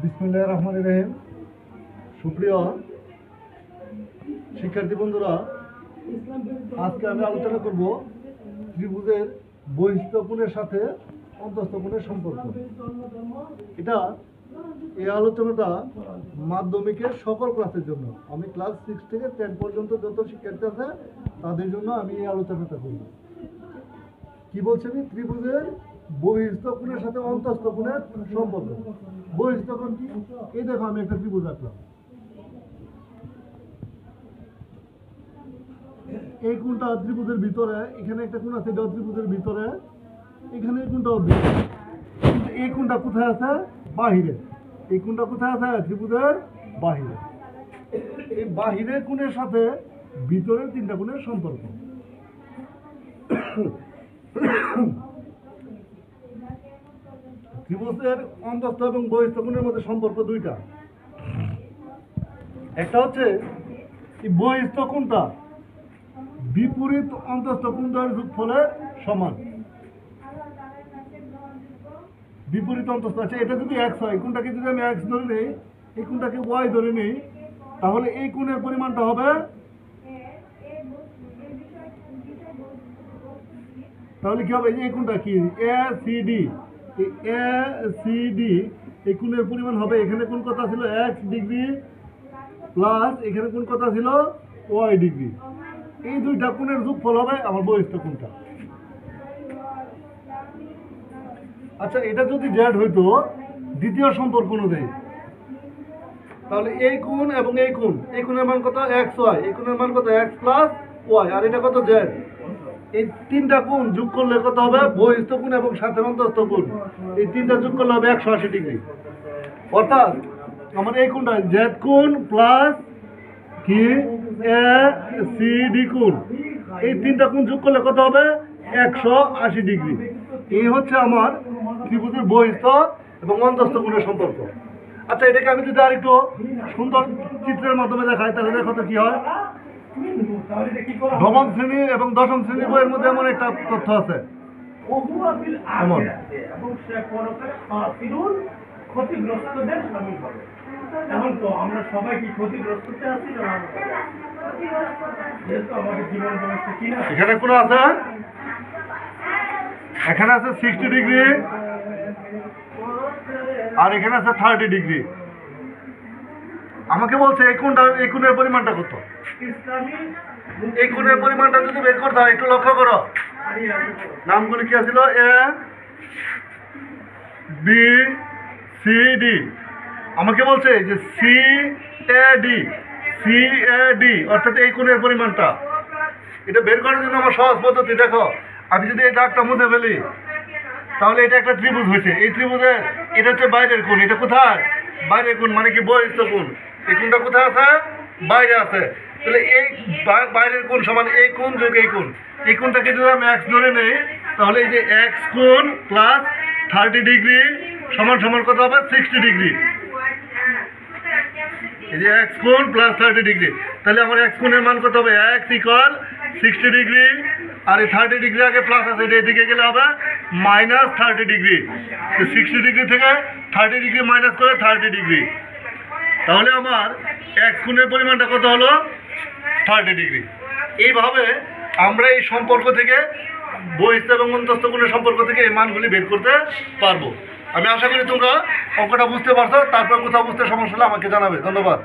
বিসমিল্লাহির রহমানির রহিম। সুপ্রিয় শিক্ষার্থী বন্ধুরা, আজকে আমি আলোচনা করব ত্রিভুজের বহিস্থ কোণের সাথে অন্তঃস্থ কোণের সম্পর্ক। এই আলোচনাটা মাধ্যমিকের সকল ক্লাসের জন্য। আমি ক্লাস 6 থেকে 10 পর্যন্ত যত শিক্ষার্থী আছে তাদের জন্য আমি এই আলোচনাটা করব। কি বলছি আমি? ত্রিভুজের বহিস্থ কোণের সাথে অন্তঃস্থ কোণের সম্পর্ক। বহিস্থ কোণ কি? এই দেখো, আমি একটা ত্রিভুজ আঁকলাম। এই কোণটা ত্রিভুজের ভিতরে, এখানে একটা কোণ আছে, এটা ত্রিভুজের ভিতরে, এখানে এই কোণটাও ভিতরে। কিন্তু এই কোণটা কোথায় আছে? বাহিরে। এই কোণটা কোথায় আছে? ত্রিভুজের বাহিরে। এই বাহিরের কোণের সাথে ভিতরের তিনটা কোণের সম্পর্ক। ত্রিভুজের অন্তঃস্থ এবং বহিস্থ কোণের মধ্যে সম্পর্ক দুইটা। একটা হচ্ছে এই বহিস্থ কোণটা বিপরীত অন্তঃস্থ কোণটার যোগফলের সমান। বিপরীত অন্তঃস্থ আছে, এটা যদি x হয়, কোণটাকে যদি আমি x ধরে নেই, এই কোণটাকে y ধরে নেই, তাহলে এই কোণের পরিমাণটা হবে, তাহলে কি হবে? এই কোণটা কি? ACD। এই ACD এই কোণের পরিমাণ হবে, এখানে কোণ কথা ছিল x ডিগ্রি প্লাস এখানে কোণ কথা ছিল y ডিগ্রি। এই দুইটা কোণের যোগফল হবে আমার বহিস্থ কোণটা। আচ্ছা, এটা যদি z হইতো দ্বিতীয় সম্পর্ক অনুযায়ী, তাহলে এই কোণ এবং এই কোণ, এই কোণের মান কত? xy। এই কোণের মান কত? x plus y। আর এটা কত? z। এই তিনটা কোণ যোগ করলে কত হবে? বহিস্থ কোণ এবং সাথে অন্তঃস্থ কোণ, এই তিনটা যোগ করলে হবে 180 ডিগ্রি। অর্থাৎ আমার এই কোণটা z কোণ প্লাস কি ACD কোণ, এই তিনটা কোণ যোগ করলে কত হবে? 180 ডিগ্রি। এই হচ্ছে আমার ত্রিভুজের বহিস্থ এবং অন্তঃস্থ কোণের সম্পর্ক। আচ্ছা, এটাকে আমি যদি আরেকটু সুন্দর চিত্রের মাধ্যমে দেখাই, তাহলে দেখো তো কি হয়। নবম শ্রেণী এবং দশম শ্রেণীর বইয়ের মধ্যে এমন একটা তথ্য আছে, এমন ক্ষতিগ্রস্তদের সামিল হবে। এখন তো আমরা সবাই কি ক্ষতিগ্রস্ততে আছি না? যেহেতু আমাদের জীবন ব্যবস্থা কি না, এখানে কোন আছে? এখানে আছে 60 ডিগ্রি আর এখানে আছে 30 ডিগ্রি। আমাকে বলছে এই কোণের পরিমাণটা কত? এই কোণের পরিমাণটা যদি বের করতে হয়, একটু লক্ষ্য করো, নামগুলো কি আছিল? ABCD। আমাকে বলছে যে CAD অর্থাৎ এই কোণের পরিমাণটা। এটা বের করার জন্য আমার সহজ পদ্ধতি দেখো, আমি যদি এই দাগটা মুছে ফেলি, তাহলে এটা একটা ত্রিভুজ হয়েছে। এই ত্রিভুজের এটা হচ্ছে বাইরের কোণ। এটা কোথায়? বাইরের কোণ, মানে কি বহিস্থ কোণ। এই কোণটা কোথায় আছে? বাইরে আছে। তাহলে এই বাইরের কোণ সমান এই কোণ যোগ এই কোণ। এই কোণটাকে যদি আমি x ধরে নেই, তাহলে এই যে x কোণ প্লাস 30 ডিগ্রি সমান সমান কত হবে? 60 ডিগ্রি। এই যে x কোণ প্লাস 30 ডিগ্রি, তাহলে আমার x কোণের মান কত হবে? x ইকুয়াল 60 ডিগ্রি, আর এই 30 ডিগ্রি আগে প্লাস আছে, এটা এদিকে গেলে হবে মাইনাস 30 ডিগ্রি। 60 ডিগ্রি থেকে 30 ডিগ্রি মাইনাস করে 30 ডিগ্রি, তাহলে আমার x কোণের পরিমাণটা কত হলো? 30 ডিগ্রি। এইভাবে আমরা এই সম্পর্ক থেকে, বহিস্থ এবং অন্তঃস্থ কোণের সম্পর্ক থেকে এই মানগুলি বের করতে পারবো। আমি আশা করি তোমরা অঙ্কটা বুঝতে পারছো। তারপর কোথাও বুঝতে সমস্যা হলে আমাকে জানাবে। ধন্যবাদ।